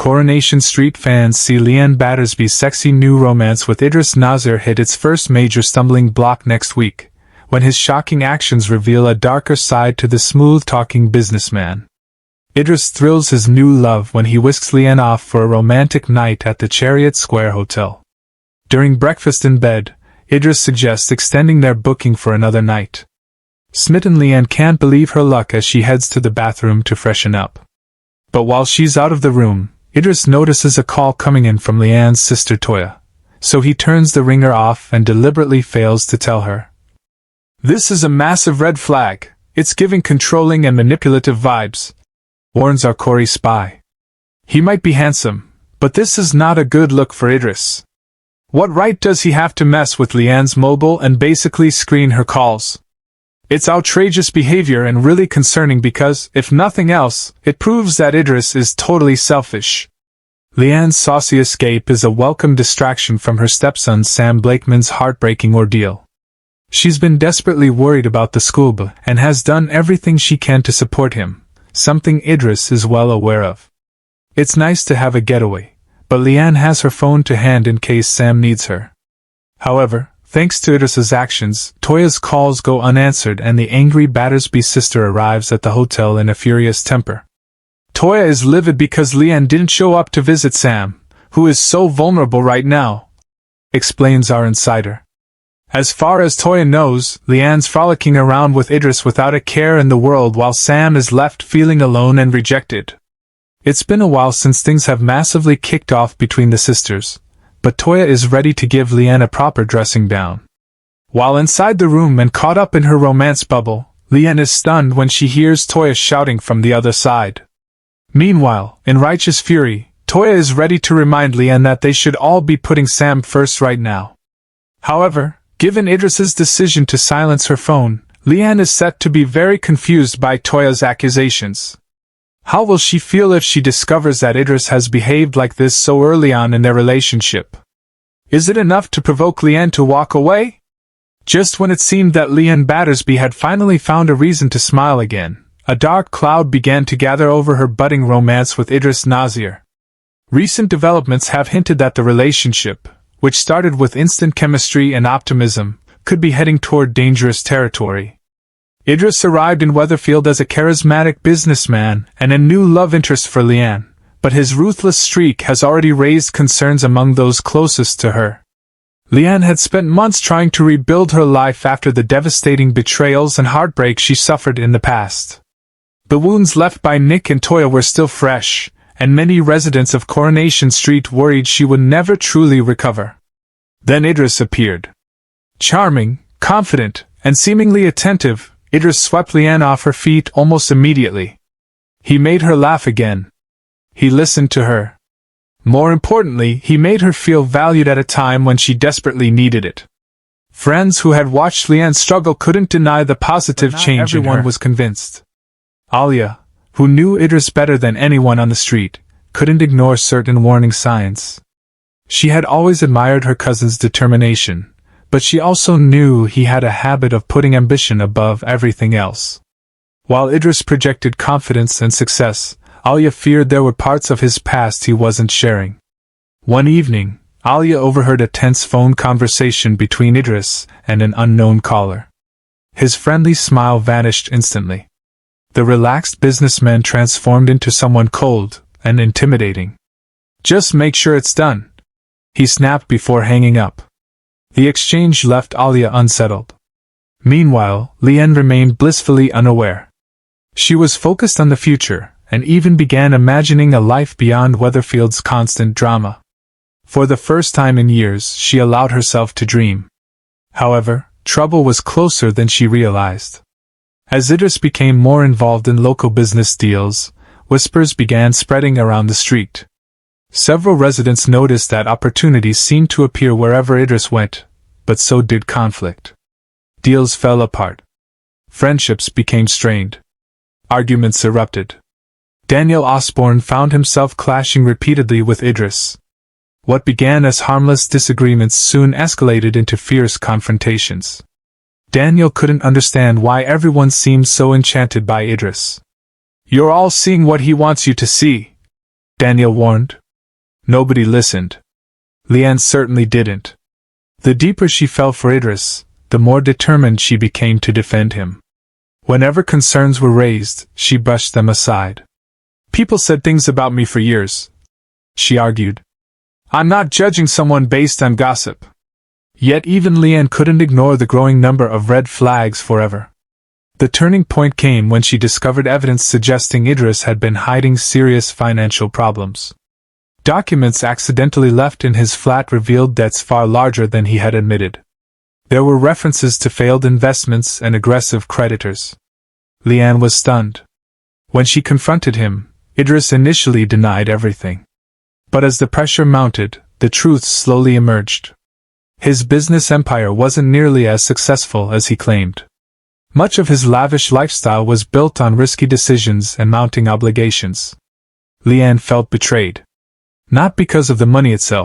Coronation Street fans see Leanne Battersby's sexy new romance with Idris Nasir hit its first major stumbling block next week, when his shocking actions reveal a darker side to the smooth-talking businessman. Idris thrills his new love when he whisks Leanne off for a romantic night at the Chariot Square Hotel. During breakfast in bed, Idris suggests extending their booking for another night. Smitten, Leanne can't believe her luck as she heads to the bathroom to freshen up. But while she's out of the room, Idris notices a call coming in from Leanne's sister Toya, so he turns the ringer off and deliberately fails to tell her. "This is a massive red flag. It's giving controlling and manipulative vibes," warns our Corey spy. He might be handsome, but this is not a good look for Idris. What right does he have to mess with Leanne's mobile and basically screen her calls? It's outrageous behavior and really concerning because, if nothing else, it proves that Idris is totally selfish. Leanne's saucy escape is a welcome distraction from her stepson Sam Blakeman's heartbreaking ordeal. She's been desperately worried about the schoolboy and has done everything she can to support him, something Idris is well aware of. It's nice to have a getaway, but Leanne has her phone to hand in case Sam needs her. However, thanks to Idris's actions, Toya's calls go unanswered and the angry Battersby sister arrives at the hotel in a furious temper. Toya is livid because Leanne didn't show up to visit Sam, who is so vulnerable right now, explains our insider. As far as Toya knows, Leanne's frolicking around with Idris without a care in the world while Sam is left feeling alone and rejected. It's been a while since things have massively kicked off between the sisters, but Toya is ready to give Leanne a proper dressing down. While inside the room and caught up in her romance bubble, Leanne is stunned when she hears Toya shouting from the other side. Meanwhile, in righteous fury, Toya is ready to remind Leanne that they should all be putting Sam first right now. However, given Idris's decision to silence her phone, Leanne is set to be very confused by Toya's accusations. How will she feel if she discovers that Idris has behaved like this so early on in their relationship? Is it enough to provoke Leanne to walk away? Just when it seemed that Leanne Battersby had finally found a reason to smile again, a dark cloud began to gather over her budding romance with Idris Nasir. Recent developments have hinted that the relationship, which started with instant chemistry and optimism, could be heading toward dangerous territory. Idris arrived in Weatherfield as a charismatic businessman and a new love interest for Leanne, but his ruthless streak has already raised concerns among those closest to her. Leanne had spent months trying to rebuild her life after the devastating betrayals and heartbreak she suffered in the past. The wounds left by Nick and Toya were still fresh, and many residents of Coronation Street worried she would never truly recover. Then Idris appeared. Charming, confident, and seemingly attentive, Idris swept Leanne off her feet almost immediately. He made her laugh again. He listened to her. More importantly, he made her feel valued at a time when she desperately needed it. Friends who had watched Leanne struggle couldn't deny the positive change in her. Everyone was convinced. Alia, who knew Idris better than anyone on the street, couldn't ignore certain warning signs. She had always admired her cousin's determination, but she also knew he had a habit of putting ambition above everything else. While Idris projected confidence and success, Alia feared there were parts of his past he wasn't sharing. One evening, Alia overheard a tense phone conversation between Idris and an unknown caller. His friendly smile vanished instantly. The relaxed businessman transformed into someone cold and intimidating. "Just make sure it's done," he snapped before hanging up. The exchange left Alia unsettled. Meanwhile, Leanne remained blissfully unaware. She was focused on the future, and even began imagining a life beyond Weatherfield's constant drama. For the first time in years, she allowed herself to dream. However, trouble was closer than she realized. As Idris became more involved in local business deals, whispers began spreading around the street. Several residents noticed that opportunities seemed to appear wherever Idris went, but so did conflict. Deals fell apart. Friendships became strained. Arguments erupted. Daniel Osborne found himself clashing repeatedly with Idris. What began as harmless disagreements soon escalated into fierce confrontations. Daniel couldn't understand why everyone seemed so enchanted by Idris. "You're all seeing what he wants you to see," Daniel warned. Nobody listened. Leanne certainly didn't. The deeper she fell for Idris, the more determined she became to defend him. Whenever concerns were raised, she brushed them aside. People said things about me for years, she argued. I'm not judging someone based on gossip. Yet even Leanne couldn't ignore the growing number of red flags forever. The turning point came when she discovered evidence suggesting Idris had been hiding serious financial problems. Documents accidentally left in his flat revealed debts far larger than he had admitted. There were references to failed investments and aggressive creditors. Leanne was stunned. When she confronted him, Idris initially denied everything. But as the pressure mounted, the truth slowly emerged. His business empire wasn't nearly as successful as he claimed. Much of his lavish lifestyle was built on risky decisions and mounting obligations. Leanne felt betrayed. Not because of the money itself,